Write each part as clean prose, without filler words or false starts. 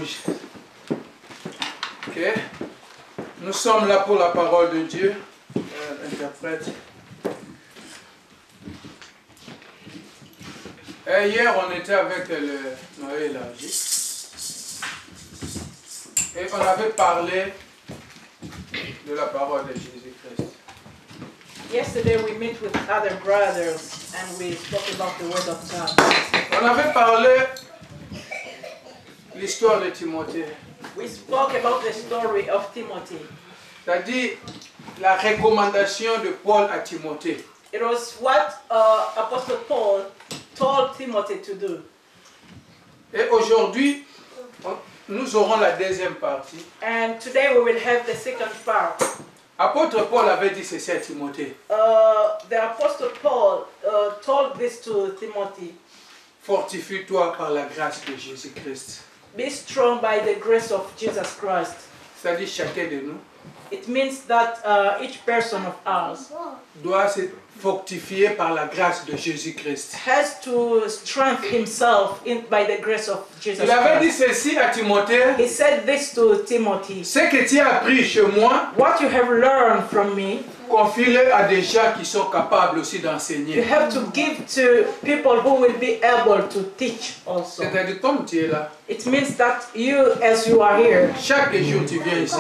rouge. Ok. Nous sommes là pour la parole de Dieu. Interprète. Et hier, on était avec le Noé élargi. Et on avait parlé de la parole de Jésus-Christ. Yesterday we met with other brothers and we spoke about the word of God. On avait parlé l'histoire de Timothée. We spoke about the story of Timothy. C'est-à-dire la recommandation de Paul à Timothée. It was what Apostle Paul told Timothy to do. Et aujourd'hui, nous aurons la deuxième partie. And today we will have the second part. Apôtre Paul avait dit ceci à Timothée. The Apostle Paul told this to Timothy. Fortifie-toi par la grâce de Jésus-Christ. Be strong by the grace of Jesus Christ. C'est-à-dire chacun de nous It means that each person of us doit se fortifier par la grâce de Jésus-Christ. has to strengthen himself by the grace of Jesus Il avait dit Christ. ceci à Timothée. He said this to Timothy. Ce que tu as appris chez moi, What you have learned from me, confie-le à des gens qui sont capables aussi you d'enseigner. have to give to people who will be able to teach also. C'est-à-dire comme tu es là, It means that you, as you are here, chaque jour tu viens ici,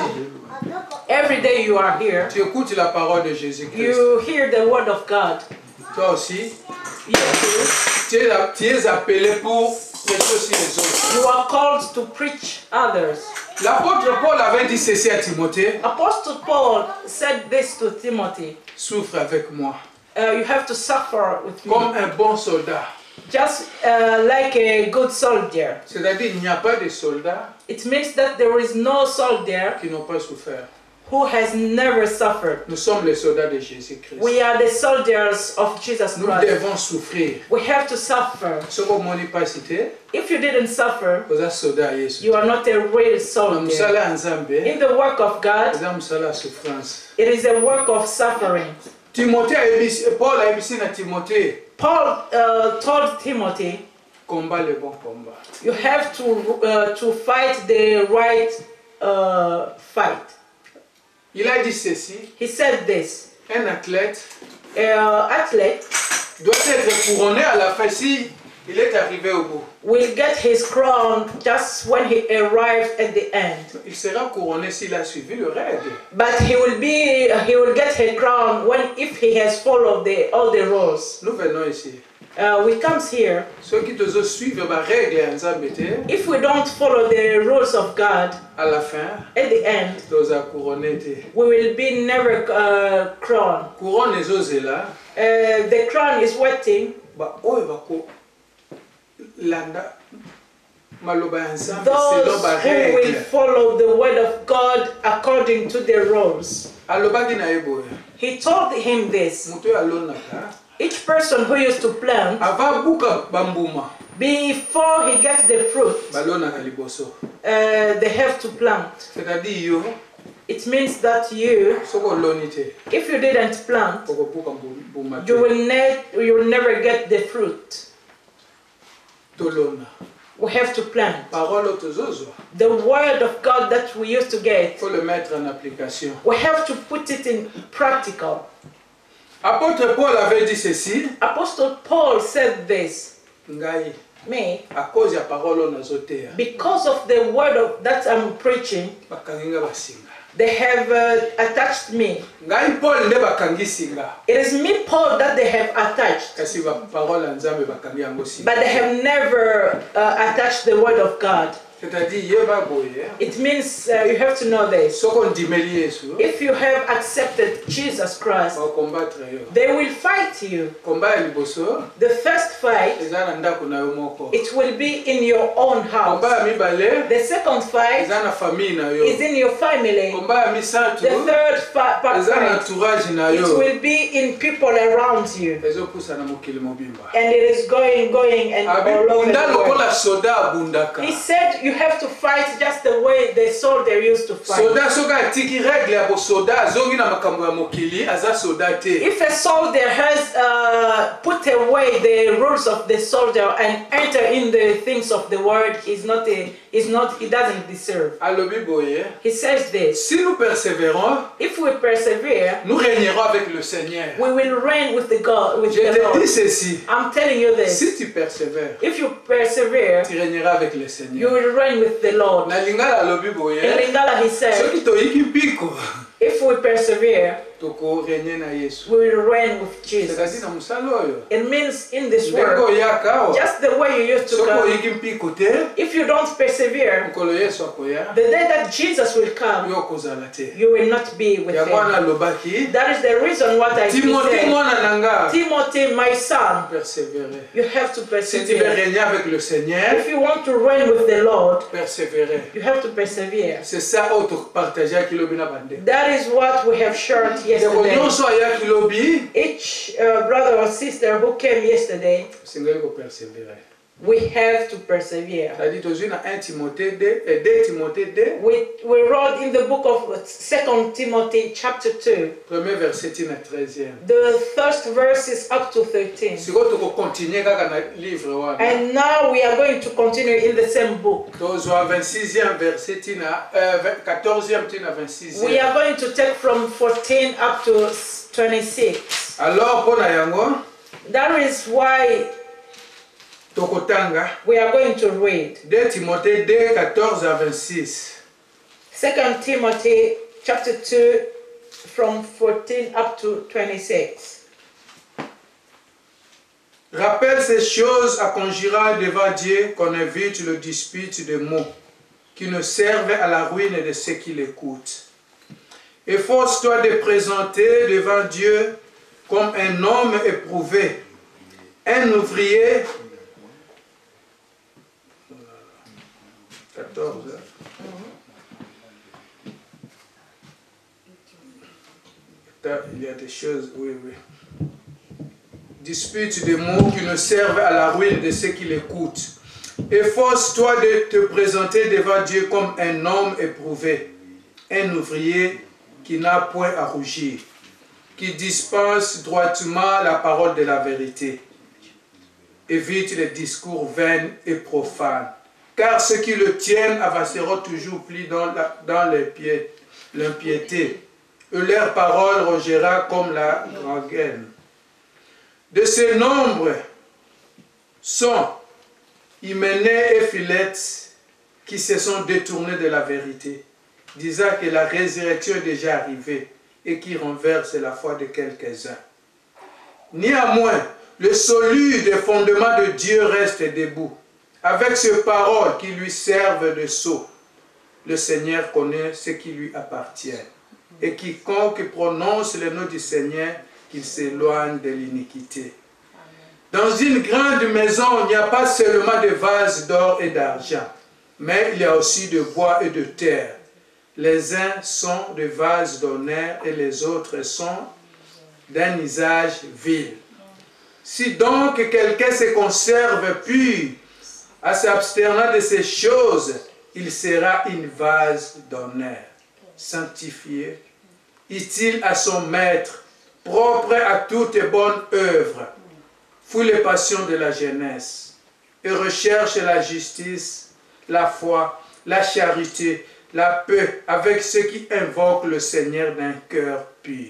every day you are here, tu écoutes la parole de Jésus-Christ. you hear the word of God. Toi aussi, You too. tu es appelé pour prêcher aussi les autres. You are called to preach others. L'apôtre Paul avait dit ceci à Timothée. Apostle Paul said this to Timothy. Souffre avec moi, You have to suffer with me, comme un bon soldat. just like a good soldier. C'est-à-dire il n'y a pas de soldats It means that there is no soldier qui n'ont pas souffert. who has never suffered. Nous sommes les soldats de Jésus-Christ. We are the soldiers of Jesus Nous Christ. devons souffrir. We have to suffer. Ce qu'on m'a pas cité, If you didn't suffer, vous êtes soldats à Jésus. you are not a real Nous soldier. sommes en Zambie. In the work of God, Nous sommes la souffrance. it is a work of suffering. Timothée a émis, Paul a émis à Timothée, Paul told Timothy, combat le bon combat. you have to fight the right fight. Il a dit ceci, He said this. un athlète Athlete doit être couronné à la fin si il est arrivé au bout. will get his crown just when he arrived at the end. Il sera couronné s'il a suivi le règle. But he will get his crown if he has followed all the rules. Nous venons ici. We comes here. Ceux qui te suivent la règle en Zambie, If we don't follow the rules of God, à la fin, at the end, nous a couronné. we will be never crowned. Couronne les autres là. The crown is waiting. Bah, oh, il va landa maloba ensemble selon Those ba who will règle. follow the word of God according to the rules. Alobaki na ebo. He told him this. Muto alonaka. Each person who used to plant, Ava buka bambuma. before he gets the fruit, Balonaka liboso. they have to plant. C'est-à-dire yo, It means that you, soko lonite. if you didn't plant, Oko buka buma. you will never get the fruit. Tolona. We have to plant. Parole tozozo. The word of God that we used to get, Faut le mettre en application. we have to put it in practical. Apôtre Paul avait dit ceci. Apostle Paul said this, Ngai, me, à cause ya parole nazotea. because of the word that I'm preaching, Bakanginga basinga. they have attached me. Ngai Paul nde bakangi singa. It is me, Paul, that they have attached. Kasi ba parole nzambe bakangi yango singa. But they have never attached the word of God. C'est-à-dire yeba boye. It means you have to know this. Soko ndimeli Yesu. If you have accepted Jesus Christ, Ba combattre yo. they will fight you. Combat ya liboso. The first fight, Eza na ndako na yo moko. it will be in your own house. Combat ya mibale. The second fight Eza na famille na yo. is in your family. Combat ya misatu. The third Eza na fight, entourage na it yo. will be in people around you. Ezo pusa na mokili mobimba. And it is going and all over Abunda the world. lokola soda abundaka. He said you have to fight just the way the soldier used to fight. Soda soka atiki règle ya bo soda azongi na makambo ya mokili aza soda te. If a soldier has put away the rules of the soldier and enter in the things of the world, he's he doesn't deserve. Alobi boye. He says this, Si nous persévérons, if we persevere, nous régnerons avec le Seigneur. we will reign with the God, with Je the te dis Lord. ceci. I'm telling you this. Si tu persévères, If you persevere, tu régneras avec le you Seigneur. will reign with the Lord. Na lingala alobi In boye. Lingala he said, Soki toyiki mpiko, if we persevere, toko régner na Yesu. we will reign with C'est-à-dire Jesus. na musala oyo. It means in this Ndenge world, oyaka awa. just the way you used to Soki come, oyiki mpiko te, if you don't persevere, mokolo Yesu akoya, the day that Jesus will come, yo kozala te. you will not be with Yango wana him. alobaki, That is the reason what I Timothée said. mwana nanga, Timothy, my son, persévérer. you have to Si tu veux persevere. régner avec le Seigneur, If you want to reign with the Lord, persévérer. you have to persevere. C'est ça auto partager kilobi na bande. That is what we have shared Ndeko yesterday. nyonso aya kilobi, Each brother or sister who came yesterday, singali ko persévérer. we have to persevere. C'est-à-dire tozwi na 1 Timothée 2 et 2 Timothée 2, We wrote in the book of 2 Timothy chapter 2, premier verset tina 13e. the first verses up to 13. Siko toko continuer kaka na livre wana. And now we are going to continue in the same book. Tozwa 26e verset tina 14e tina 26e. We are going to take from 14 up to 26. Alors pona yango That is why tokotanga we are going to read 2 Timothée 2 14 à 26. 2 Timothy chapter 2 from 14 up to 26. Rappelle ces choses à conjurer devant Dieu qu'on évite le dispute de mots qui ne servent à la ruine de ceux qui l'écoutent. Efforce-toi de présenter devant Dieu comme un homme éprouvé, un ouvrier. 14. Il y a des choses, oui. Dispute des mots qui ne servent à la ruine de ceux qui l'écoutent. Efforce-toi de te présenter devant Dieu comme un homme éprouvé, un ouvrier qui n'a point à rougir, qui dispense droitement la parole de la vérité. Évite les discours vains et profanes, car ceux qui le tiennent avanceront toujours plus dans l'impiété, et leur parole rogera comme la gangrène. De ce nombre sont Hyménée et Philette qui se sont détournés de la vérité, disant que la résurrection est déjà arrivée et qui renverse la foi de quelques-uns. Néanmoins, le solide fondement de Dieu reste debout, avec ces paroles qui lui servent de sceau. Le Seigneur connaît ce qui lui appartient, et quiconque prononce le nom du Seigneur, qu'il s'éloigne de l'iniquité. Dans une grande maison, il n'y a pas seulement de vases d'or et d'argent, mais il y a aussi de bois et de terre. Les uns sont des vases d'honneur et les autres sont d'un usage vil. Si donc quelqu'un se conserve pur à s'abstenir de ces choses, il sera une vase d'honneur, sanctifié, utile à son maître, propre à toute bonne œuvre. Fuis les passions de la jeunesse et recherche la justice, la foi, la charité, la paix avec ceux qui invoquent le Seigneur d'un cœur pur.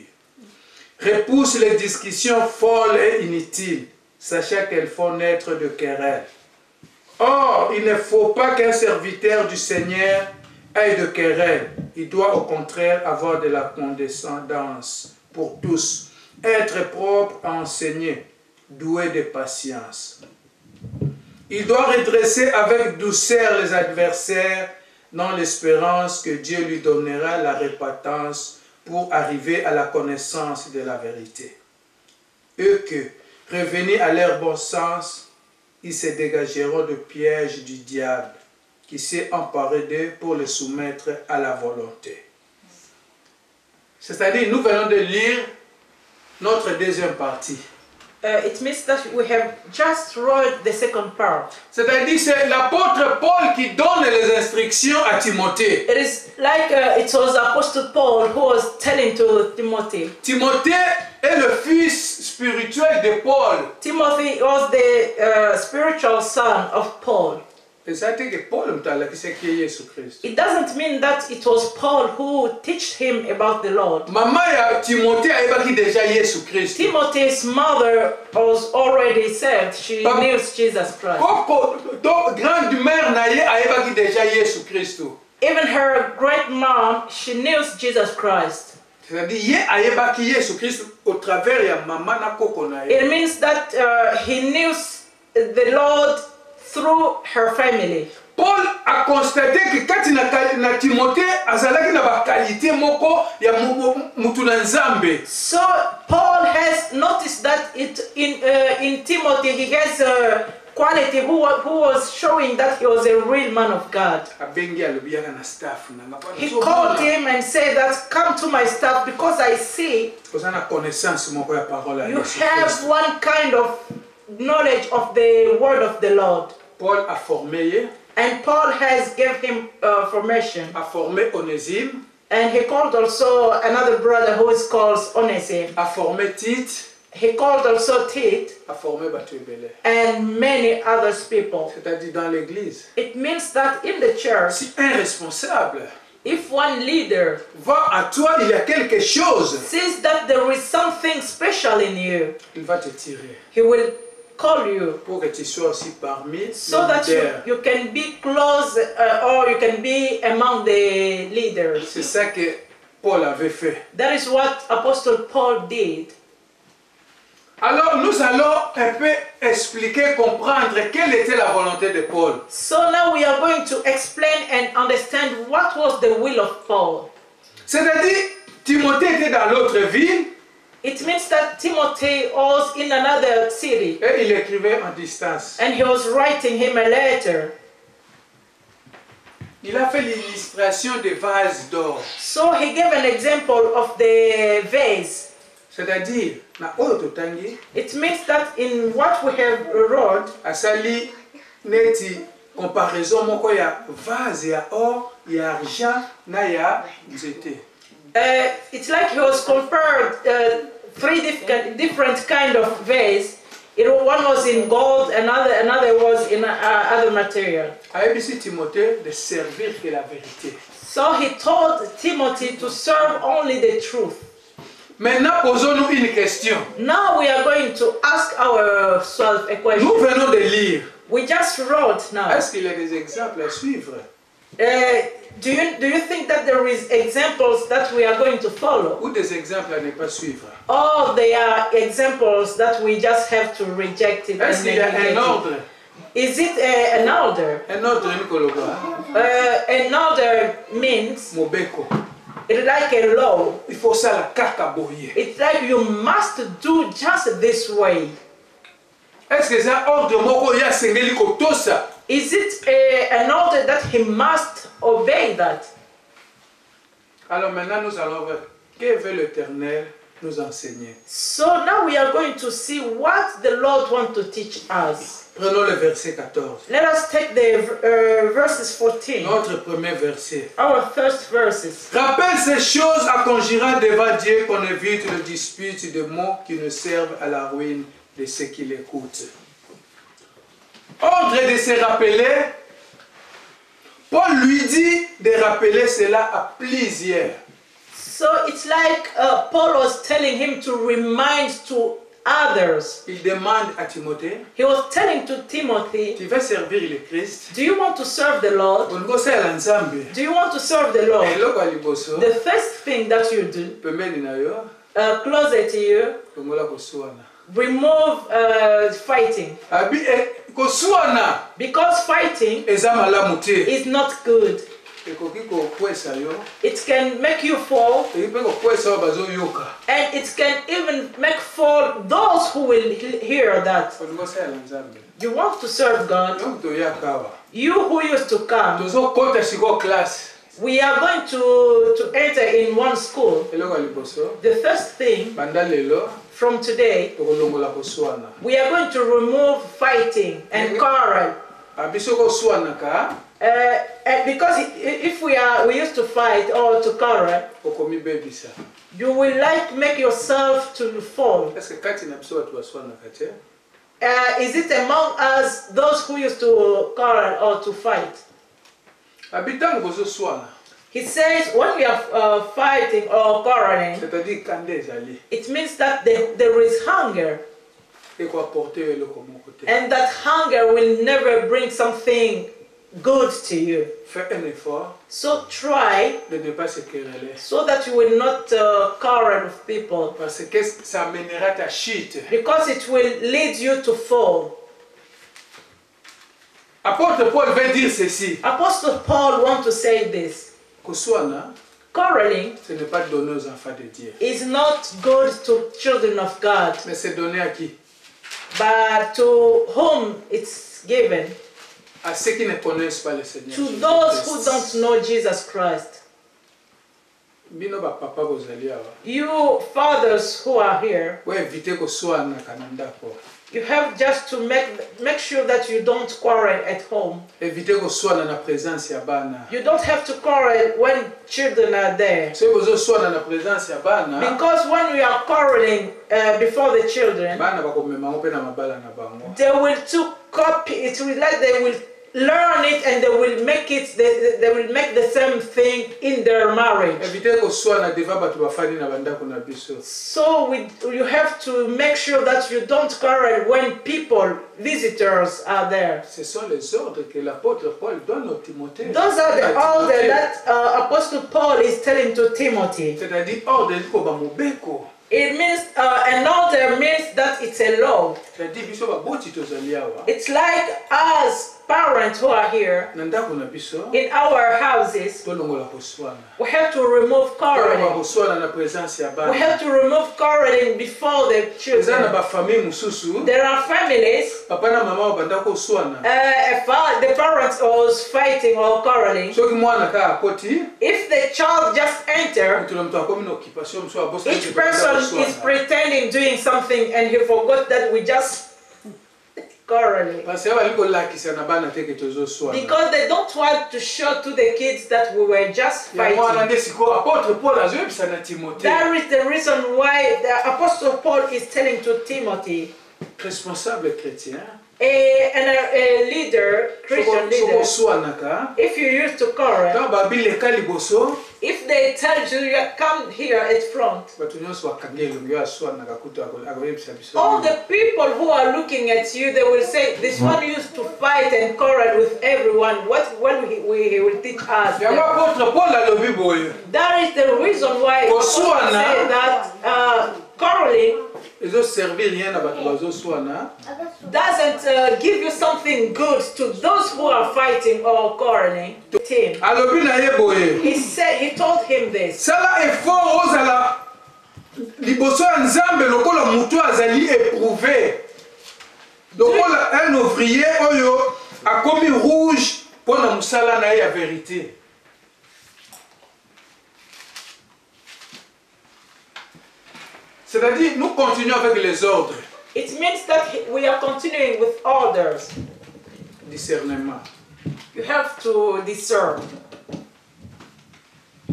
Repousse les discussions folles et inutiles, sachant qu'elles font naître de querelles. Or, il ne faut pas qu'un serviteur du Seigneur ait de querelles. Il doit au contraire avoir de la condescendance pour tous, être propre à enseigner, doué de patience. Il doit redresser avec douceur les adversaires dans l'espérance que Dieu lui donnera la repentance pour arriver à la connaissance de la vérité. Eux que, revenus à leur bon sens, ils se dégageront du piège du diable qui s'est emparé d'eux pour les soumettre à la volonté. C'est-à-dire, nous venons de lire notre deuxième partie. It means that we have just read the second part. C'est-à-dire, c'est l'apôtre Paul qui donne les instructions à Timothée. It is like it was Apostle Paul who was telling to Timothy. Timothée est le fils spirituel de Paul. Timothy was the spiritual son of Paul. It doesn't mean that it was Paul who taught him about the Lord. Timothy's mother was already saved. She knew Jesus Christ. Even her great mom, she knew Jesus Christ. It means that he knew the Lord through her family. Paul a constaté que quand na Timothée azalaki na ba qualité moko ya mutu na Nzambe. So Paul has noticed that in Timothy he has a quality who was showing that he was a real man of God. He called him and said that come to my staff because I see you have one kind of knowledge of the word of the Lord. Paul a formé, and Paul has given him formation. A formé Onésime, and he called also another brother who is called Onésime. A formé Tite, he called also Tite, a formé Batubele, and many other people. C'est-à-dire dans l'église. It means that in the church, si un responsable, if one leader voit à toi il y a quelque chose, sees that there is something special in you, il va te tirer. He will call you pour que tu sois aussi parmi so that you can be close or you can be among the leaders. C'est ça que Paul avait fait. That is what Apostle Paul did. Alors nous allons un peu expliquer, comprendre quelle était la volonté de Paul. So now we are going to explain and understand what was the will of Paul. C'est-à-dire Timothée était dans l'autre ville. It means that Timothy was in another city. Et il écrivait en distance. And he was writing him a letter. Il a fait l'illustration des vases d'or. So he gave an example of the vase. C'est-à-dire, na oyo tangi. It means that in what we have wrote, asali neti comparaison moko ya vase ya or, ya argent na ya nzete. It's like he was compared three different kind of vase. One was in gold, another was in other material. So he told Timothy to serve only the truth. Maintenant, posons-nous une question. Now we are going to ask ourselves a question. Nous venons de lire. We just wrote now. Est-ce qu'il y a des exemples à suivre? Do you think that there is examples that we are going to follow? Ou des exemples à ne pas suivre? Or they are examples that we just have to reject it. Est-ce qu'il y a un ordre? Is it an order? Un ordre Nicoloba. An order means Mobeko. It's like a law. Il faut ça la kakaboye. It's like you must do just this way. Est-ce que c'est un ordre moko ya sengeli kotosa? Is it an order that he must obey that? Alors maintenant nous allons voir que veut l'Éternel nous enseigner. So now we are going to see what the Lord wants to teach us. Prenons le verset 14. Let us take the verses 14. Notre premier verset. Our first verses. Rappelle ces choses à conjurer devant Dieu qu'on évite le dispute de mots qui ne servent à la ruine de ceux qui l'écoutent. Ordre de se rappeler. Paul lui dit de rappeler cela à plusieurs. So it's like Paul was telling him to remind to others. Il demande à Timothée. He was telling to Timothy. Tu veux servir le Christ? Do you want to serve the Lord? Do you want to serve the Lord? The first thing that you do, closer to you, remove fighting. Because fighting is not good. It can make you fall, and it can even make fall those who will hear that. You want to serve God. You who used to come. We are going to enter in one school. The first thing, from today, we are going to remove fighting and quarrel. Because if we used to fight or to quarrel, you will like make yourself to fall. is it among us those who used to quarrel or to fight? He says when we are fighting or quarreling, it means that there is hunger. And that hunger will never bring something good to you. So try so that you will not quarrel with people. Because it will lead you to fall. Apôtre Paul veut dire ceci. Apostle Paul wants to say this. Quarreling is not good to children of God. Mais c'est donné à qui? But to whom it's given? À ceux qui ne connaissent pas le Seigneur. To those who don't know Jesus Christ. You fathers who are here, you have just to make sure that you don't quarrel at home. You don't have to quarrel when children are there. Because when we are quarreling before the children, they will copy it. They will learn it and they will make it. They will make the same thing in their marriage. So you have to make sure that you don't quarrel when visitors are there. Those are the orders that Apostle Paul is telling to Timothy. It means an order means that it's a law. It's like us parents who are here in our houses, we have to remove quarreling. We have to remove quarreling before the children. There are families, the parents are fighting or quarreling. If the child just enters, each person is pretending doing something and he forgot that we just quarreling. Because they don't want to show to the kids that we were just fighting. That is the reason why the Apostle Paul is telling to Timothy, a leader, Christian leader, if you used to quarrel, if they tell you, come here at front, all the people who are looking at you, they will say, this one used to fight and quarrel with everyone. What he will teach us? That is the reason why Paul said that quarreling doesn't give you something good to those who are fighting or quarreling. He told him this. Un ouvrier a commis rouge pour la musala na ya vérité. C'est-à-dire, nous continuons avec les ordres. It means that we are continuing with orders. Discernement. You have to discern.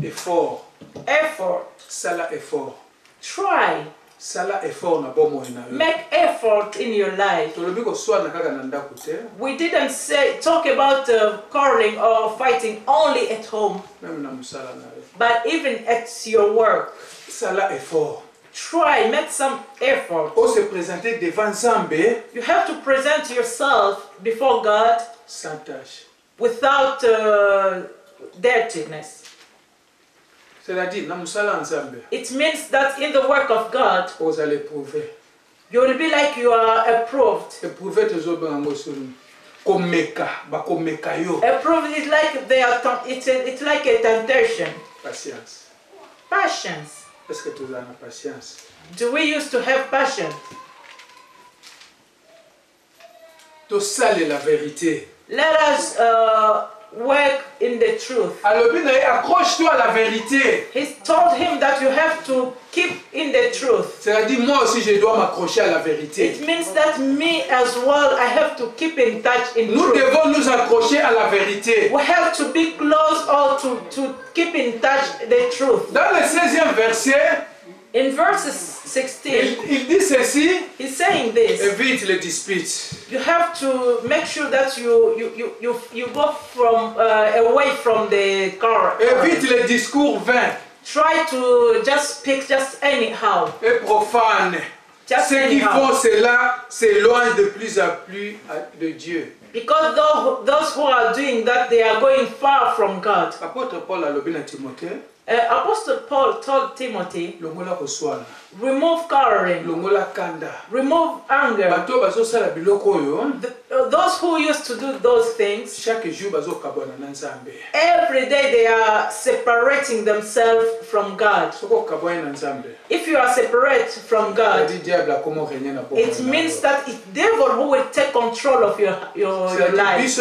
Effort. Effort. Sala effort. Try. Sala effort na bomo na yo. Make effort in your life. We didn't talk about quarreling or fighting only at home. But even at your work. Sala effort. Try, make some effort. You have to present yourself before God without dirtiness. It means that in the work of God, you will be like you are approved. Approved is like it's like a temptation. Patience. Do we used to have patience? Let us work in the truth. Accroche-toi à la vérité. He told him that you have to keep in the truth. C'est-à-dire moi aussi je dois m'accrocher à la vérité. It means that me as well I have to keep in touch in Nous truth. devons nous accrocher à la vérité. We have to be close or to keep in touch the truth. Dans le 16e verset, in verses 16. Il dit ceci. He's saying this. Évite les disputes. You have to make sure that you go from away from the car. Évite les discours vains. Try to just speak just anyhow. Et profane. Ceux qui font cela s'éloignent de plus en plus de Dieu. Because those who are doing that, they are going far from God. Apôtre Paul a lobby na Timothée. Apostle Paul told Timothy, remove quarreling, remove anger. Those who used to do those things, every day they are separating themselves from God. If you are separate from God, it means that it's the devil who will take control of your life.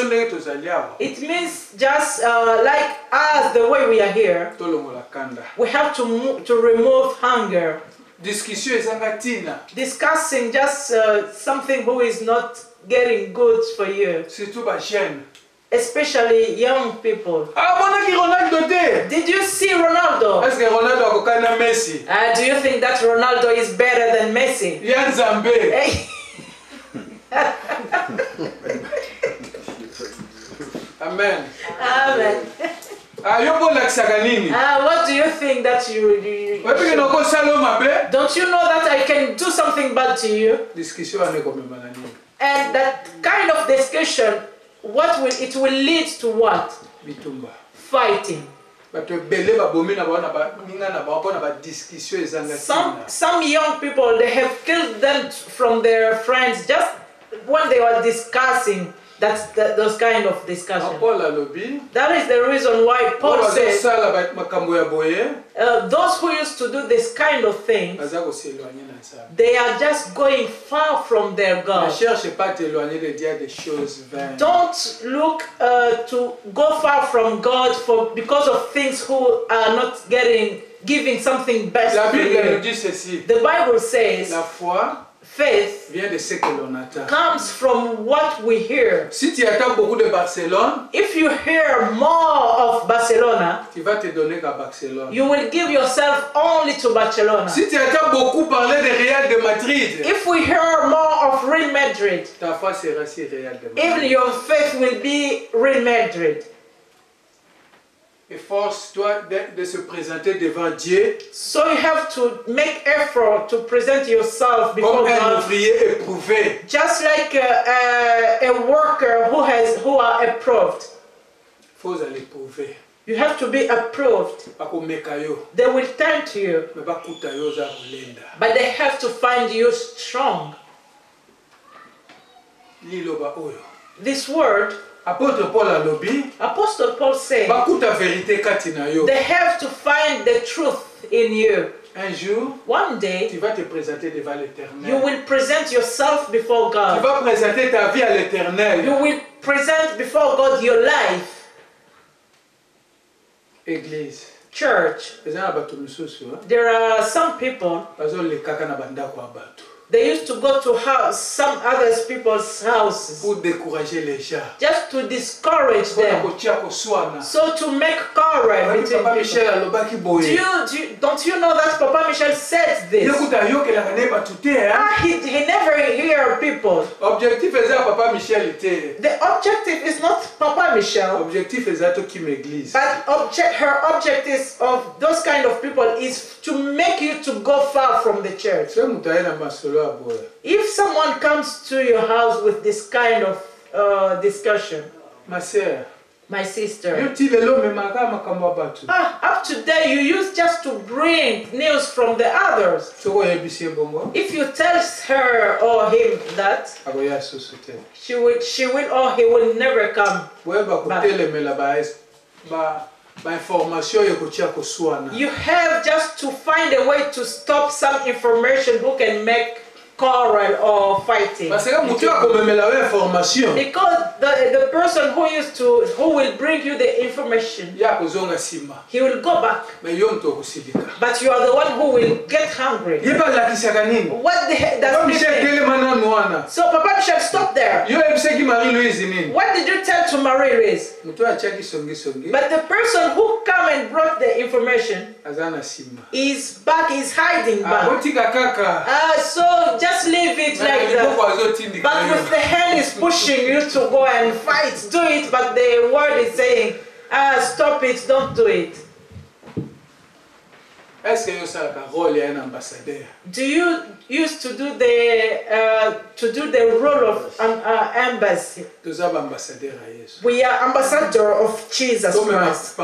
It means just like us, the way we are here, we have to remove hunger. Discussing just something who is not getting good for you. Especially young people. Did you see Ronaldo? Do you think that Ronaldo is better than Messi? Amen. Amen. What do you think that you don't you know that I can do something bad to you? And that kind of discussion, it will lead to what? Fighting. Some young people, they have killed them from their friends just when they were discussing those kind of discussions. That is the reason why Paul says those who used to do this kind of thing, they are just going far from their God. Don't look to go far from God because of things who are not giving something best to you. The Bible says faith vient de ce que l'on attend. Comes from what we hear. Si tu attends beaucoup de Barcelone, if you hear more of Barcelona, tu vas te donner qu'à Barcelone. You will give yourself only to Barcelona. Si tu attends beaucoup parler de Real de Madrid, if we hear more of Real Madrid, ta foi sera si Real de Madrid. Even your faith will be Real Madrid. Efforce-toi de se présenter devant Dieu. So you have to make effort to present yourself before God. Comme un ouvrier éprouvé. Just like a worker who are approved. Faut aller prouver. You have to be approved. They will turn to you. But they have to find you strong. This word, Apostle Paul said, they have to find the truth in you. Un jour, one day, tu vas te présenter devant l'Éternel. You will present yourself before God. Tu vas présenter ta vie à l'Éternel. You will present before God your life. Église. Church. There are some people. They used to go to some other people's houses just to discourage them, so to make courage between people. Don't you know that Papa Michel said this? He never hear people. The objective is not Papa Michel, but her objective of those kind of people is to make you to go far from the church. If someone comes to your house with this kind of discussion, my sister, up to date you used just to bring news from the others. If you tell her or him that, she will or he will never come back. You have just to find a way to stop some information who can make quarrel or fighting. Because the person who will bring you the information, he will go back. But you are the one who will get hungry. What does mean? So Papa Michel, stop there. What did you tell to Marie-Louise? But the person who come and brought the information, he's back, he's hiding back. So just leave it like that. But with the hand is pushing you to go and fight, do it, but the word is saying, stop it, don't do it. Do you used to do the role of an embassy? We are ambassador of Jesus Christ.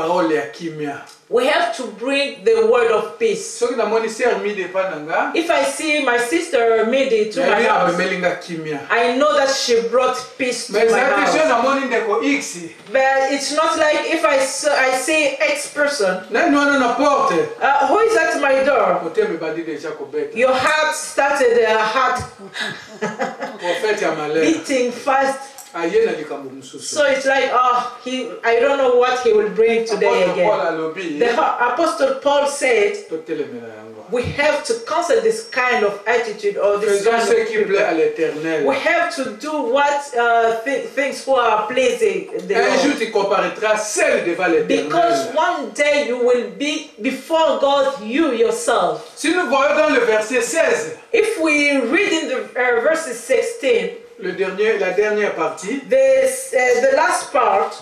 We have to bring the word of peace. If I see my sister Midi to my house, I know that she brought peace to my house. But it's not like if I say X person, who is at my door? Your heart started beating fast. So it's like, I don't know what he will bring today again. The Apostle Paul said, we have to cancel this kind of attitude or this kind of people. We have to do what things who are pleasing the Lord. Because one day you will be before God, you yourself. If we read in the verses 16, la dernière partie, the last part,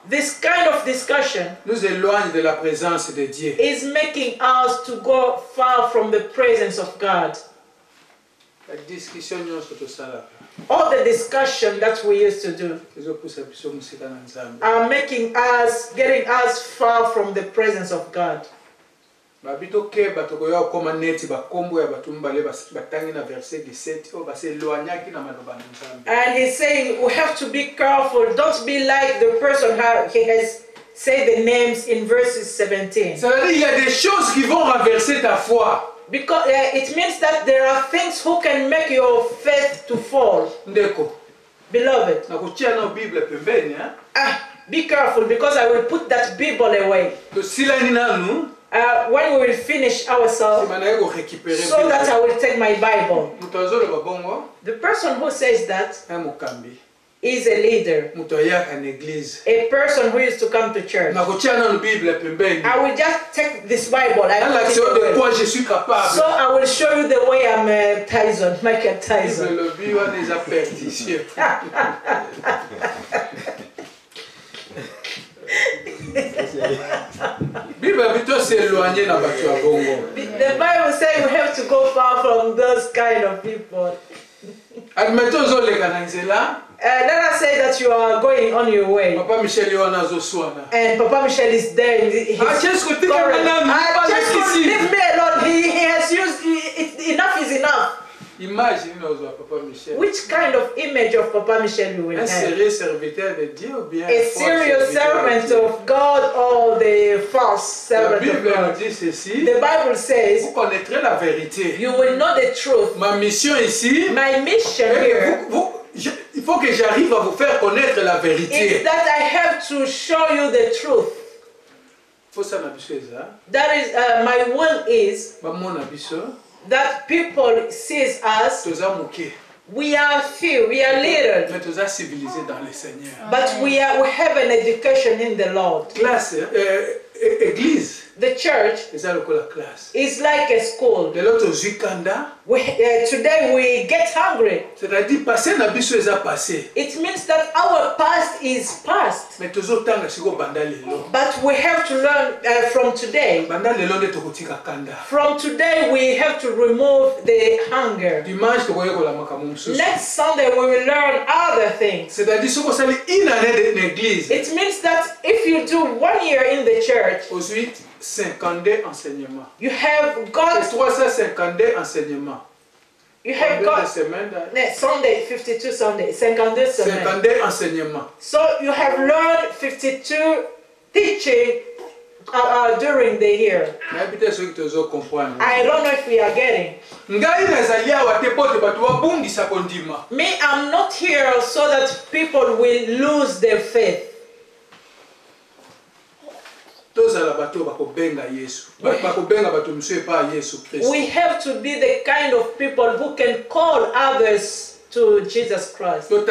this kind of discussion nous éloigne de la présence de Dieu. Is making us to go far from the presence of God. All the discussion that we used to do are getting us far from the presence of God. And he's saying we have to be careful. Don't be like the person he has said the names in verses 17. Because it means that there are things who can make your faith to fall. Beloved, be careful, because I will put that Bible away. When we will finish ourselves, so that I will take my Bible. The person who says that is a leader, a person who used to come to church. I will just take this Bible, so I will show you the way I'm Tyson, Michael Tyson. The Bible says we have to go far from those kind of people. Let us say that you are going on your way. And Papa Michel is there. Just leave me alone. He has used enough is enough. Which kind of image of Papa Michel you will have? A serious servant of God or the false servant of God? The Bible says you will know the truth. My mission here, il faut que j'arrive à vous faire connaître la vérité. Is that I have to show you the truth. That is, my will is that people see us. We are few, we are little, but we have an education in the Lord. The church is like a school. Today we get hungry. It means that our past is past. But we have to learn from today. From today we have to remove the hunger. Next Sunday we will learn other things. It means that if you do 1 year in the church, 52 enseignements. You have got 352 enseignements. You have got Sunday, 52 Sunday, 52 enseignements. So you have learned 52 teaching during the year. I don't know if we are getting. Me, I'm not here so that people will lose their faith. We have to be the kind of people who can call others to Jesus Christ. Let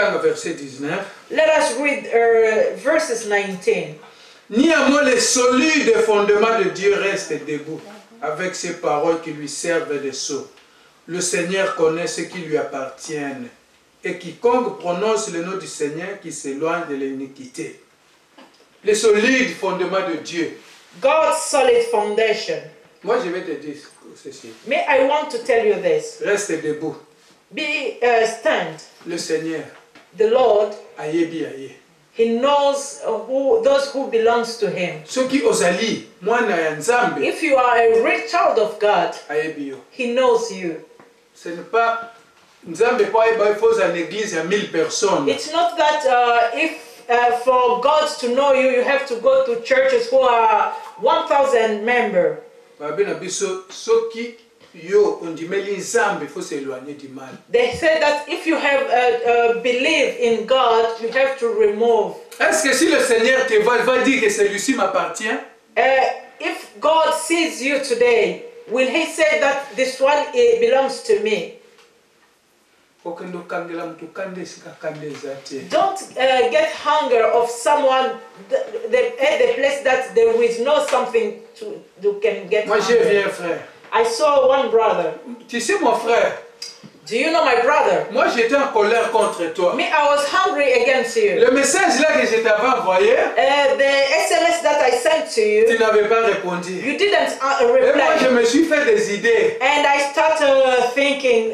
us read verses 19. Néanmoins, les solides fondements de Dieu restent debout, avec ces paroles qui lui servent de sceau. Le Seigneur connaît ce qui lui appartiennent, et quiconque prononce le nom du Seigneur qui s'éloigne de l'iniquité. Les solides fondements de Dieu. God's solid foundation. Moi, je vais te dire ceci. May I want to tell you this. Reste debout. Stand. Le Seigneur. The Lord. Ayebi aye. He knows those who belongs to Him. If you are a real child of God, He knows you. Ce n'est pas Nzambe kwa eba ifo en église ya 1000 personnes. It's not that for God to know you, you have to go to churches who are 1,000 members. They say that if you have belief in God, you have to remove. Est-ce que si le Seigneur te voit, il va dire que celui-ci m'appartient? If God sees you today, will He say that this one belongs to me? Don't get hunger of someone at the place that there is no something to can get. Moi j'ai vu un frère. I saw one brother. Tu sais mon frère? Do you know my brother? Moi j'étais en colère contre toi. Me, I was hungry against you. Le message là que je t'avais envoyé. The SMS that I sent to you. Tu n'avais pas répondu. You didn't reply. Et moi je me suis fait des idées. And I started thinking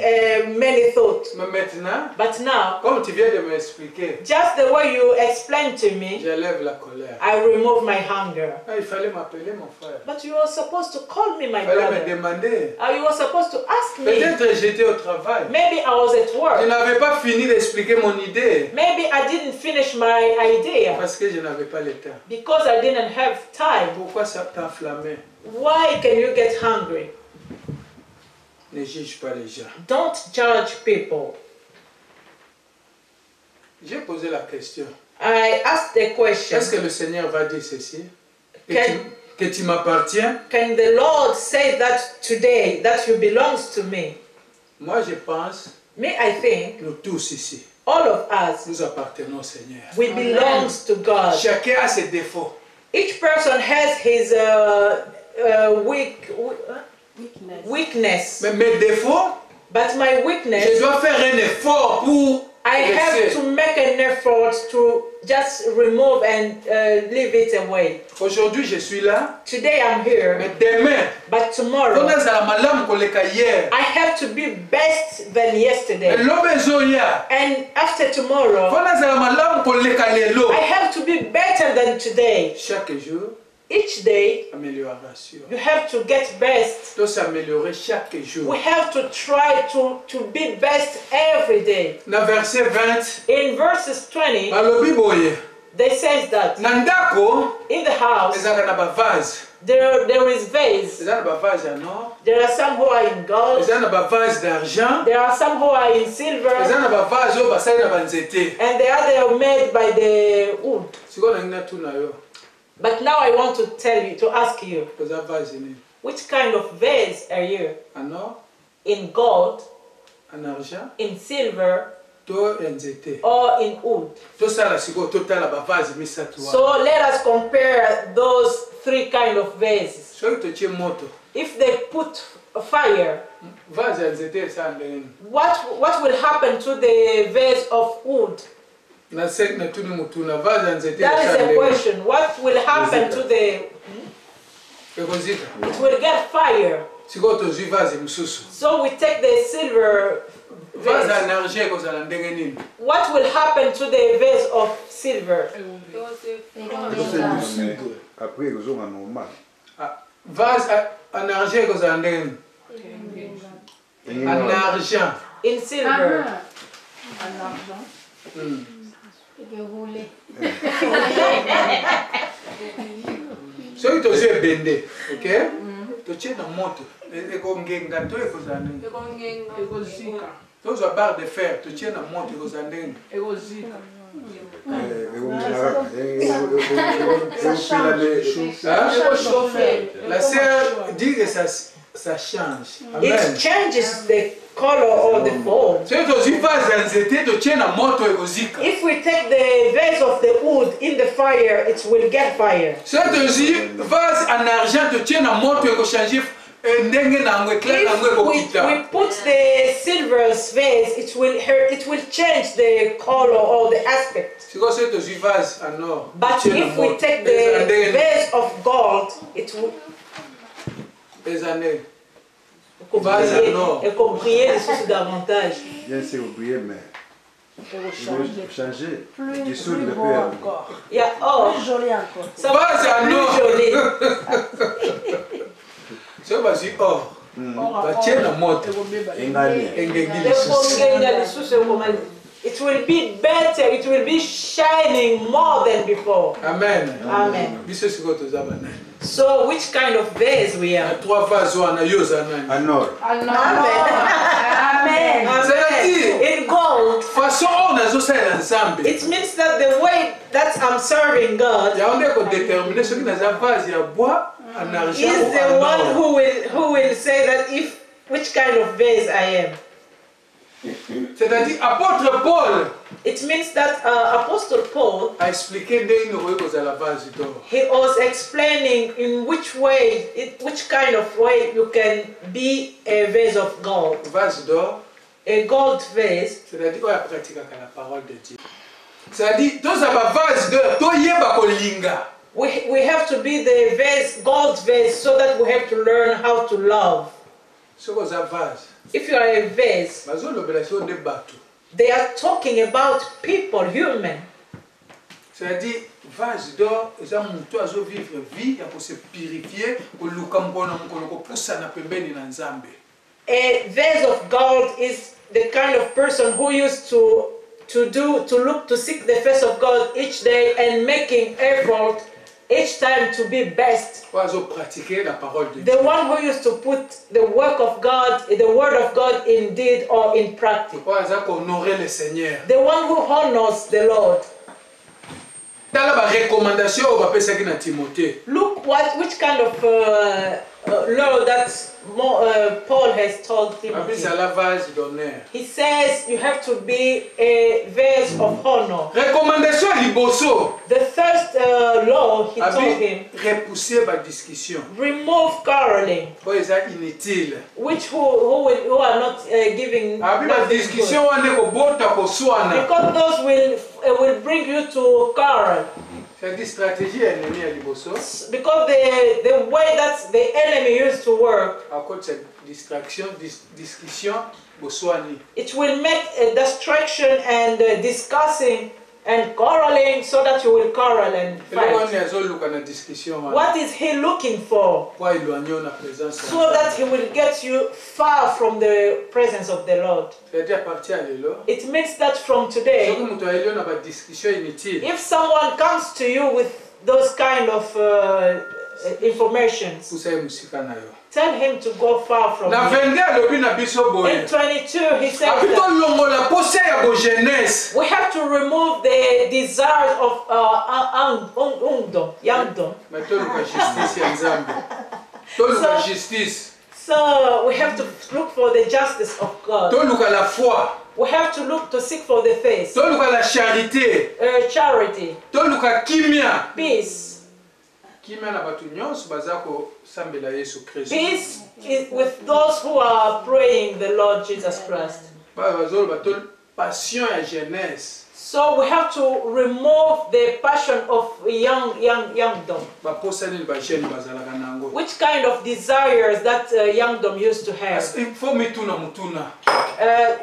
many thoughts. Mais maintenant. But now. Comme tu viens de m'expliquer. Just the way you explained to me. J'élève la colère. I remove my hunger. Il fallait m'appeler mon frère. But you were supposed to call me my brother. brother. Il fallait me demander. You were supposed to ask me. Peut-être j'étais au travail. Maybe I was at work. Je n'avais pas fini d'expliquer mon idée. Maybe I didn't finish my idea. Parce que je n'avais pas le temps. Because I didn't have time. Pourquoi ça t'enflammait? Why can you get hungry? Ne juge pas les gens. Don't judge people. J'ai posé la question. I asked the question. Est-ce que le Seigneur va dire ceci? Que tu m'appartiens? Can the Lord say that today, that you belongs to me? Moi, je pense. Me, I think. Nous tous ici. All of us. Nous appartenons au Seigneur. We belong to God. Chacun a ses défauts. Each person has his weakness. Mais mes défauts. But my weakness. Je dois faire un effort pour. I have to make an effort to just remove and leave it away. Aujourd'hui, je suis là. Today I'm here. Mais demain, but tomorrow, I have to be best than yesterday. And after tomorrow, I have to be better than today. Chaque jour, each day, amélioration. You have to get best. S'améliorer chaque jour. We have to try to be best every day. Dans verset 20, in verses 20, they says that in the house there is vase. There are some who are in gold. There are some who are in silver. And the other made by the wood. But now I want to tell you, to ask you, which kind of vase are you? In gold, in silver, or in wood? So let us compare those three kind of vases. If they put fire, what will happen to the vase of wood? That is a question. What will happen to the... It will get fire. So we take the silver vase. What will happen to the vase of silver? In silver. So it was a bende, okay? To check the moto. Those are barres de fer. To check the moto, it was a thing. La sœur dit que ça change. Amen. It changes the color or the form. If we take the vase of the wood in the fire, it will get fire. If we put the silver vase, it will change the color or the aspect. But if we take the vase of gold, it will. Et qu'on briller les sources davantage. Bien sûr, briller, mais changer. Plus beau encore. Il y a or. Plus joli encore. Ça va, c'est plus joli. C'est pas si or. Tiens la moto. It will be better, it will be shining more than before. Amen. Amen. So, which kind of vase we are? Anor. Amen. In gold. It means that the way that I'm serving God is the one who will say that which kind of vase I am. C'est-à-dire, apôtre Paul, it means that Apostle Paul a expliqué he was explaining in which way, which kind of way you can be a vase of gold. Vase d'or. A gold vase. C'est-à-dire, on pratique la parole de Dieu. C'est-à-dire, tous les vases d'or, tout y est bakolinga. We have to be the vase, gold vase, so that we have to learn how to love. If you are a vase, they are talking about people, human. C'est-à-dire, vase d'or, ils ont monté à vivre vie, pour se purifier, pour a vase of gold is the kind of person who used to seek the face of God each day and making effort each time to be best. The one who used to put the work of God, the word of God in deed or in practice. The one who honors the Lord. Look which kind of law that Paul has told Timothy. He says you have to be a vase of honor. The first law he told him, remove quarreling, which who are not giving nothing good. Because those will bring you to quarrel. Because the way that the enemy used to work, it will make a distraction and discussing and quarreling so that you will quarrel and fight. What is he looking for? So that he will get you far from the presence of the Lord. It means that from today, if someone comes to you with those kind of information, tell him to go far from you. In 22, he said we have to remove the desires of youngdom. So we have to look for the justice of God. We have to seek for the faith. Charity. Peace. Peace is with those who are praying the Lord Jesus Christ. So we have to remove the passion of youngdom. Which kind of desires that youngdom used to have?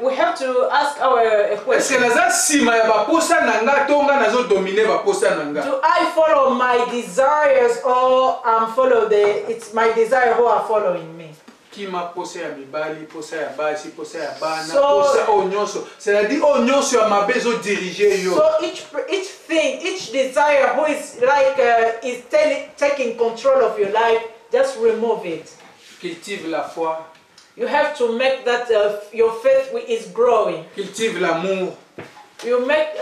We have to ask our question. Do I follow my desires or it's my desire who are following me? So each thing, each desire who is like is taking control of your life, just remove it. Cultive la foi. You have to make that your faith is growing. Cultive l'amour. You make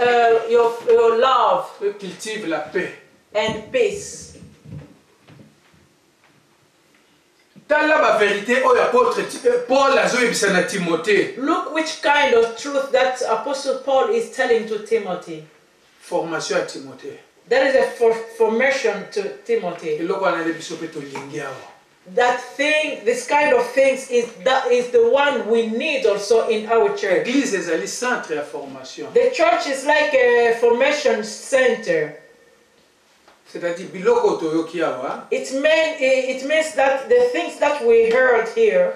your love. Cultive la paix. And peace. la vérité oh apôtre Paul azoyebisa na Timothée. Look which kind of truth that Apostle Paul is telling to Timothy. Formation à Timothée. There is a formation to Timothy. Eloko ana biso pe to lingi awa. That thing, this kind of things is the one we need also in our church. L'église est le centre de formation. The church is like a formation center. C'est-à-dire biloko toyoki awa. It means that the things that we heard here,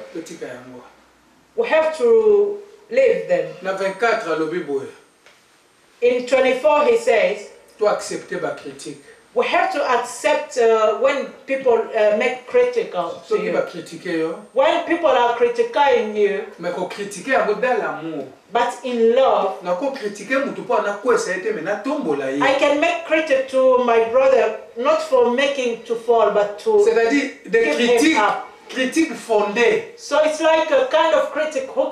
we have to live them. Na 24 alobi boye. In 24 he says, to accepter ba critique. We have to accept when people make critical to you. When people are criticizing you, but in love, I can make critique to my brother, not for making to fall, but to give him up. Critique fondée. So it's like a kind of critic who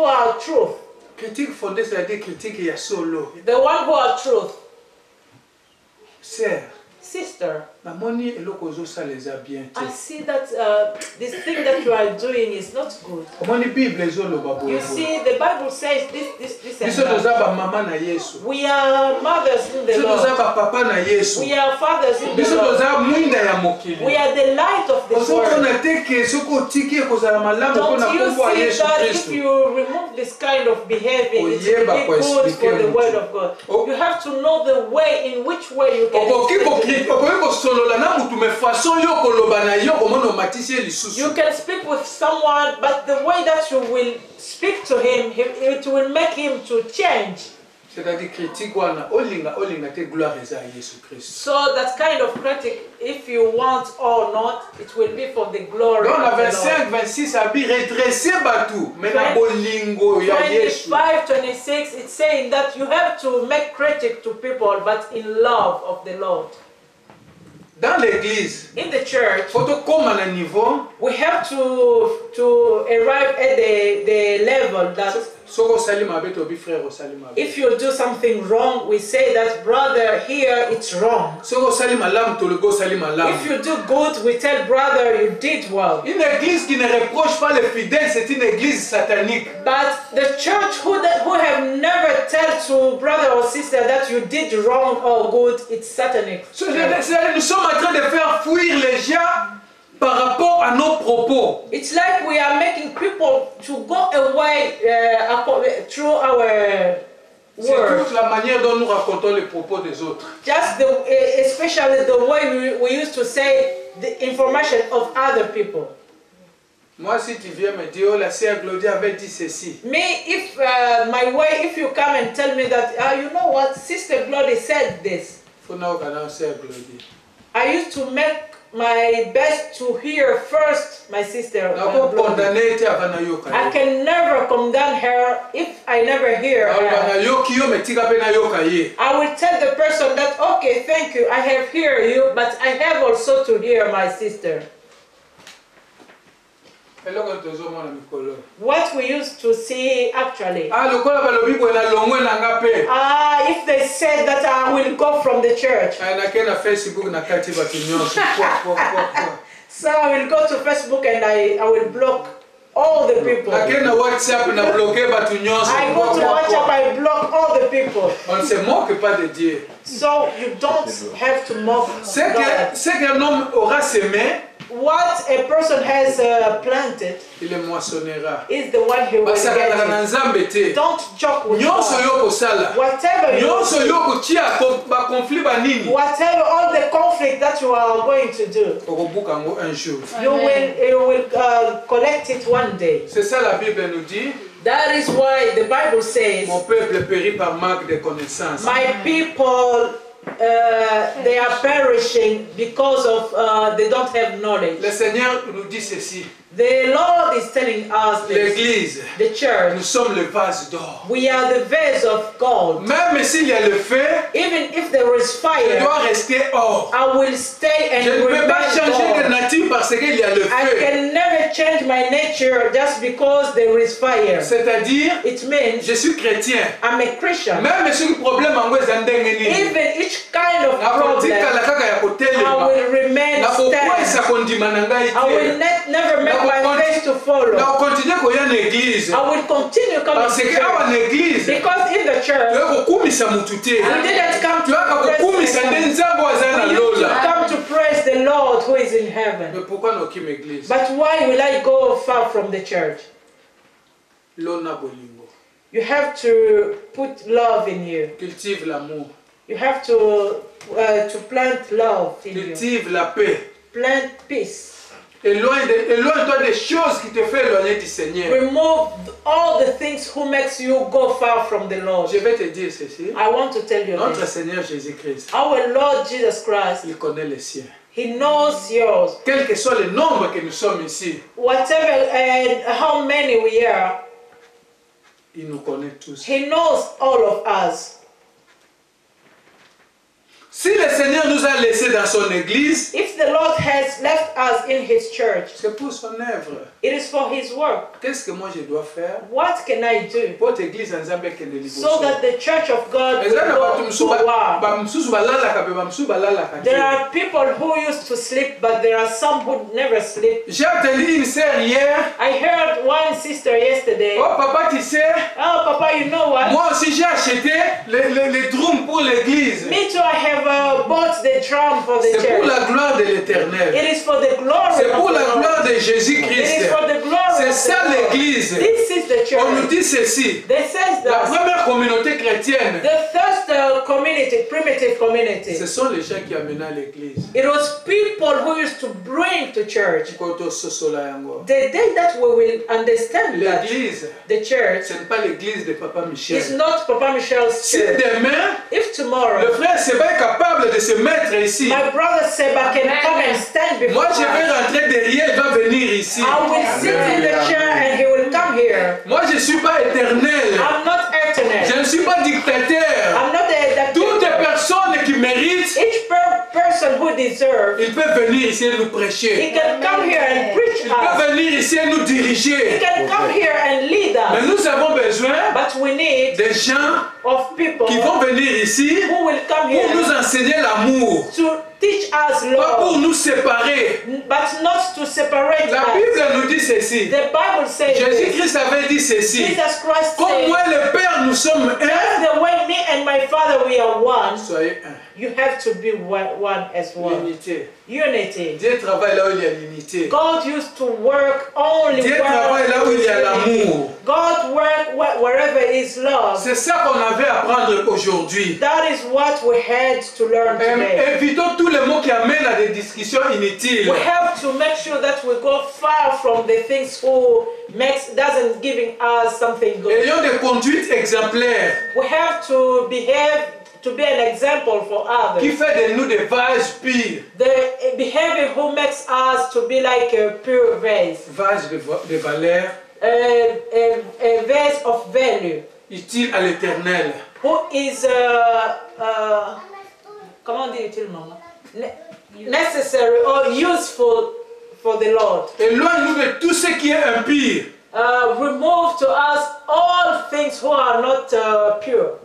are truth. Critique fondée, c'est-à-dire critique il y a solo. The one who are truth. Sœur, sister, I see that this thing that you are doing is not good. You see, the Bible says this and that. We are mothers in the Lord. We are fathers in the Lord. We are the light of this world. Don't you see that if you remove this kind of behavior, it will be good for the word of God. You have to know the way in which way you can You can speak with someone, but the way that you will speak to him, it will make him to change. C'est-à-dire critique So that kind of critic, if you want or not, it will be for the glory of the Lord. 25-26, it's saying that you have to make critic to people, but in love of the Lord. Dans l'église, in the church, niveau, we have to arrive at the level that if you do something wrong, we say that brother here it's wrong. If you do good, we tell brother you did well. Une église qui ne reproche pas les fidèles, c'est une église satanique. But the church who have never tell to brother or sister that you did wrong or good, it's satanic. Nous sommes en train de faire fuir les gens par rapport à nos propos. It's like we are making people to go away through our words. C'est la manière dont nous racontons les propos des autres. Just especially the way we used to say the information of other people. Moi, si tu viens me dire, oh, la sœur Claudia avait dit ceci. Me, if my way, if you come and tell me that, you know what, Sister Glody said this. I used to make my best to hear first my sister. I can never condemn her if I never hear her. I will tell the person that, okay, thank you, I have heard you, but I have also to hear my sister. What we used to see actually. If they said that I will go from the church. So I will go to Facebook and I will block all the people. I go to WhatsApp, I block all the people. On se moque pas de Dieu. So you don't have to mock God. Ce qu'un homme aura semé, what a person has planted, il le moissonnera. Is the one who will get it. Don't joke with God. Whatever whatever all the conflict that you are going to do, you will collect it one day. C'est ça la Bible nous dit. That is why the Bible says, mon peuple périt par manque de connaissance. My people they are perishing because of they don't have knowledge. Le Seigneur nous dit ceci. The Lord is telling us this. L'église, the church, nous sommes le vase d'or. We are the vase of gold. Même s'il y a le feu, even if there is fire, je dois rester or. I will stay and je ne peux pas changer de nature parce qu'il y a le feu. I can never change my nature just because there is fire. C'est-à-dire, it means, je suis chrétien. I'm a Christian. Même si le problème en vous even each kind of problem, I will remain will never make my face to follow. I will continue coming to church. Because in the church, we didn't come to praise the Lord. We used to come to praise the Lord who is in heaven. But why will I go far from the church? You have to put love in you. Cultive l'amour. You have to plant love in you. Cultive la paix. Plant peace. Éloigne-toi des choses qui te font éloigner du Seigneur. Remove all the things who makes you go far from the Lord. Je vais te dire ceci. I want to tell you Notre this. Seigneur Jésus-Christ. Our Lord Jesus Christ. Il connaît les siens. He knows yours. Quel que soit le nombre que nous sommes ici. Whatever and how many we are. Il nous connaît tous. He knows all of us. Si le Seigneur nous a laissés dans son église, if the Lord has left us in His church, c'est pour son œuvre. It is for His work. Qu'est-ce que moi je dois faire? What can I do? Pour église en Zambie que ne so that the church of God will go to war. There are people who used to sleep, but there are some who never sleep. J'ai entendu une sœur hier. I heard one sister yesterday. Oh papa, tu sais? Oh papa, you know what? Moi aussi j'ai acheté les drums pour l'église. Me too, I have bought the drum for the church. C'est pour la gloire de l'Éternel. It is for the glory. C'est pour la gloire de Jésus-Christ. C'est ça l'église. This is the church. On nous dit ceci. La première communauté chrétienne. The first community, primitive community. Ce sont les gens qui amenaient à l'église. It was people who used to bring to church. The day that we will understand that the church, ce n'est pas l'église de Papa Michel. It's not Papa Michel's church. Si demain, if tomorrow, le frère Seba est capable de se mettre ici. My brother Seba can come and stand before. Moi je vais rentrer derrière, il va venir ici. I will sit in the chair and he will come here. Moi je ne suis pas éternel. I'm not eternal. Je ne suis pas dictateur. I'm not a Toutes les personnes qui méritent, each person who deserves, ils peuvent venir ici et nous prêcher. He can come here and preach ils peuvent venir ici et nous diriger. He can come here and lead us. Mais nous avons besoin des gens of people qui vont venir ici who will come here pour nous enseigner l'amour. Teach us love. Pas pour nous séparer. But not to separate La Bible nous dit ceci. The Bible says Jésus-Christ avait dit ceci. Jesus Christ comme moi et le Père nous sommes un. The way me and my Father we are one. Soyez un. You have to be one as one. Unity. Dieu travaille là où il y a l'unité. God used to work only Dieu travaille là où il y a l'amour. God work wherever is love. C'est ça qu'on avait à apprendre aujourd'hui. That is what we had to learn today. Évitons tous les mots qui amènent à des discussions inutiles. We have to make sure that we go far from the things who doesn't giving us something good. Ayons des conduites exemplaires. We have to behave to be an example for others. Qui fait de nous des vases purs. The behavior who makes us to be like a pure vase. Vase de valeur. A vase of value. Utile à l'Éternel. Who is comment dit-il maman? Necessary or useful for the Lord. Éloigne-nous de tout ce qui est impur. Remove to us all things who are not pure.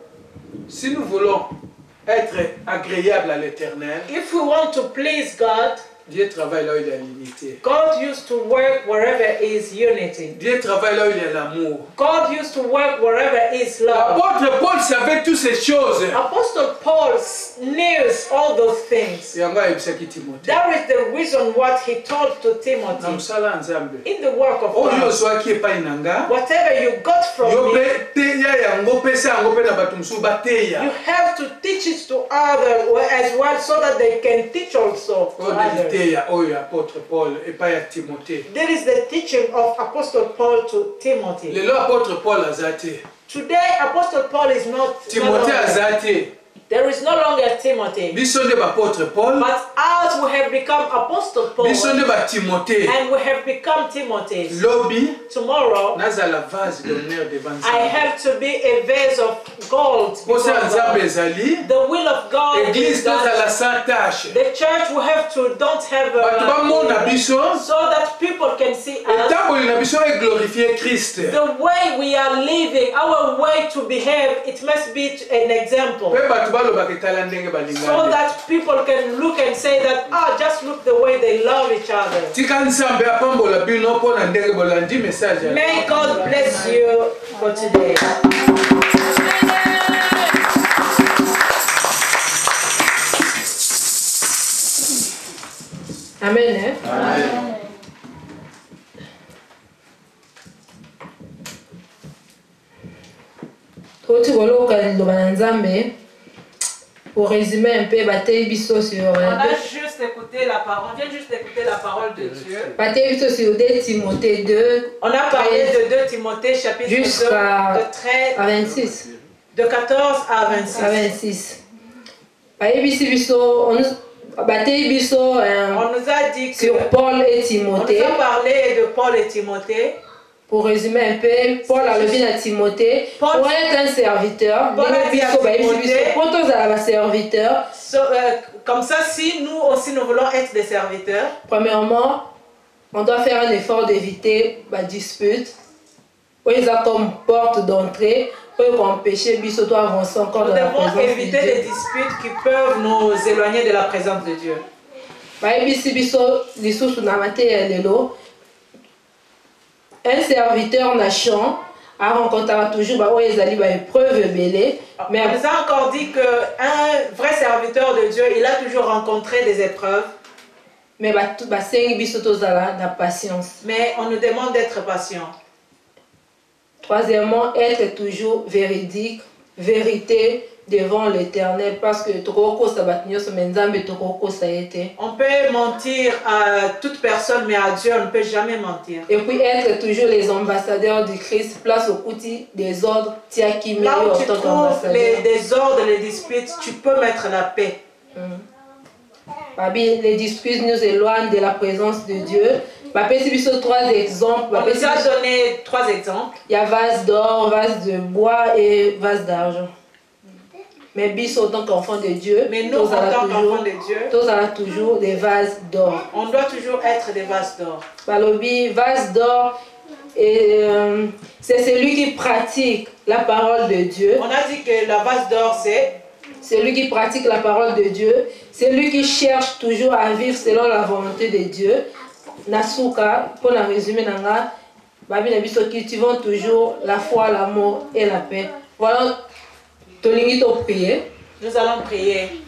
Si nous voulons être agréables à l'Éternel, if we want to please God, Dieu travaille là où il y a l'unité. God used to work wherever is unity. Dieu travaille là où il y a l'amour. God used to work wherever is love. L'apôtre Paul savait toutes ces choses. Apostle Paul knew all those things. That is the reason what he told to Timothy. In the work of God, whatever you got from me, you have to teach it to others as well, so that they can teach also to others. There is the teaching of Apostle Paul to Timothy. Today, Apostle Paul is not Timothy. There is no longer Timothy. But as we have become Apostle Paul, and we have become Timothy, tomorrow I have to be a vase of gold. The will of God is that the church will have to don't have so that people can see us. The way we are living, our way to behave, it must be an example. So that people can look and say that, ah, just look the way they love each other. May God bless you for today. Amen. Amen. Pour résumer un peu, on a juste écouté la parole, on vient juste d'écouter la parole de Dieu. On a parlé de 2 Timothée chapitre 2 de 13 à 26. De 14 à 26. On nous a dit que sur Paul et Timothée. On nous a parlé de Paul et Timothée. Pour résumer un peu, Paul a levé à Timothée pour être un serviteur. Comme ça, si nous aussi nous voulons être des serviteurs. Premièrement, on doit faire un effort d'éviter la dispute. Ils ont comme porte d'entrée pour empêcher Bisso de avancer encore dans la présence de Dieu. Nous devons éviter les disputes qui peuvent nous éloigner de la présence de Dieu. Un serviteur nation a rencontré toujours des épreuves belées. Mais on nous a encore dit qu'un vrai serviteur de Dieu, il a toujours rencontré des épreuves. Mais on nous demande d'être patient. Troisièmement, être toujours véridique, vérité devant l'Éternel, parce que on peut mentir à toute personne, mais à Dieu on ne peut jamais mentir. Et puis être toujours les ambassadeurs du Christ, place au côté des ordres. Là où tu trouves les désordres, les disputes, tu peux mettre la paix. Les disputes nous éloignent de la présence de Dieu. On nous a donné 3 exemples. Il y a vase d'or, vase de bois et vase d'argent. Mais bis en tant qu'enfant de Dieu, nous en tant qu'enfant de Dieu, tous avons toujours des vases d'or. On doit toujours être des vases d'or. Balobi, vase d'or, c'est celui qui pratique la parole de Dieu. On a dit que la vase d'or c'est celui qui pratique la parole de Dieu, celui qui cherche toujours à vivre selon la volonté de Dieu. Nasuka, pour la résumer, cultivons toujours la foi, l'amour et la paix. Voilà. Nous allons prier.